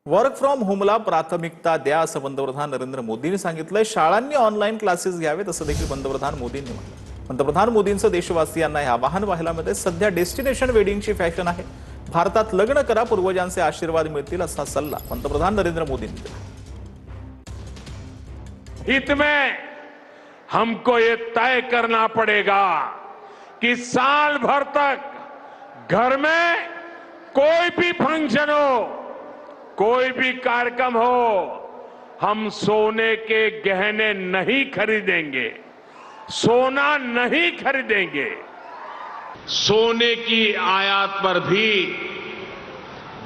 Work from होमला प्राथमिकता द्या असं पंतप्रधान नरेंद्र मोदींनी सांगितलंय। शाळांनी ऑनलाईन क्लासेस घ्यावेत असं देखील पंतप्रधान मोदींनी म्हटलं। पंतप्रधान मोदींचं देशवासियांना हे आवाहन पाहायला मिळते। सध्या डेस्टिनेशन वेडिंगची फॅशन आहे। भारतात लग्न करा, पूर्वजांचे आशीर्वाद मिळतील असा सल्ला पंतप्रधान नरेंद्र मोदींनी दिला। हित में हमको ये तय करना पड़ेगा कि साल भर तक घर में कोई भी फंक्शन हो, कोई भी कार्यक्रम हो, हम सोने के गहने नहीं खरीदेंगे, सोना नहीं खरीदेंगे। सोने की आयात पर भी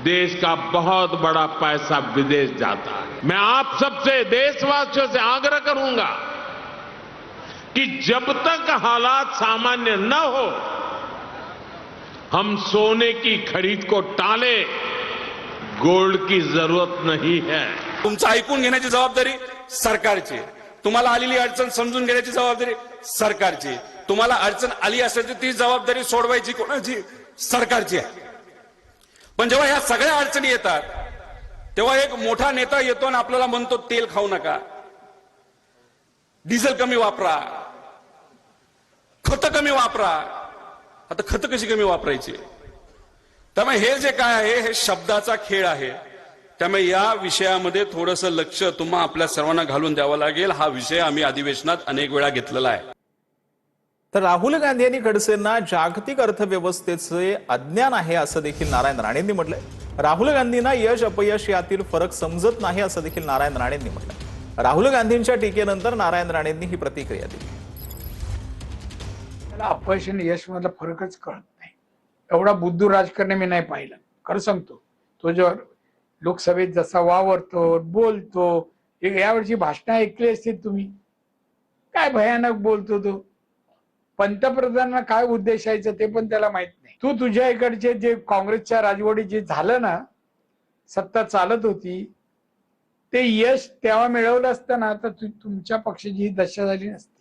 देश का बहुत बड़ा पैसा विदेश जाता है। मैं आप सबसे, देशवासियों से आग्रह करूंगा कि जब तक हालात सामान्य न हो, हम सोने की खरीद को टाले। गोल्ड की जरूरत नहीं है। तुमचं ऐकून घेण्याची जबाबदारी सरकारची आहे। तुम्हाला आलेली अडचण समजून घेण्याची जबाबदारी सरकारची आहे। तुम्हाला अडचण आली असेल तर ती जबाबदारी सोडवायची कोणाची? सरकारची आहे। पण जेव्हा ह्या सगळ्या अडचणी येतात तेव्हा एक मोठा नेता येतो आणि आपल्याला म्हणतो तेल खाऊ नका, डिझेल कमी वापरा, खत कमी वापरा। आता खत कशी कमी वापरायची? त्यामुळे हे जे काय आहे हे शब्दाचा खेळ आहे। त्यामुळे या विषयामध्ये थोडंसं लक्ष तुम्हा आपल्या सर्वांना घालून द्यावं लागेल। हा विषय आम्ही अधिवेशनात अनेक वेळा घेतलेला आहे। तर राहुल गांधी यांनी खडसेंना जागतिक अर्थव्यवस्थेचे अज्ञान आहे असं देखील नारायण राणेंनी म्हटलंय। राहुल गांधींना यश अपयश यातील फरक समजत नाही असं देखील नारायण राणेंनी म्हटलंय। राहुल गांधींच्या टीकेनंतर नारायण राणेंनी ही प्रतिक्रिया दिली। त्याला अपयश आणि यश मधला फरकच कळत नाही। एवढा बुद्धू राजकारणी मी नाही पाहिलं, खरं सांगतो। तो जो लोकसभेत जसा वावरतो, बोलतो, यावर्षी भाषण ऐकली असतील तुम्ही, काय भयानक बोलतो तो। पंतप्रधानांना काय उद्देशायचं ते पण त्याला माहित नाही। तू तुझ्या इकडचे जे काँग्रेसच्या राजवटीत जे झालं ना, सत्ता चालत होती, ते यश तेव्हा मिळवलं असतं ना तर तुमच्या पक्षाची ही दशा झाली नसती।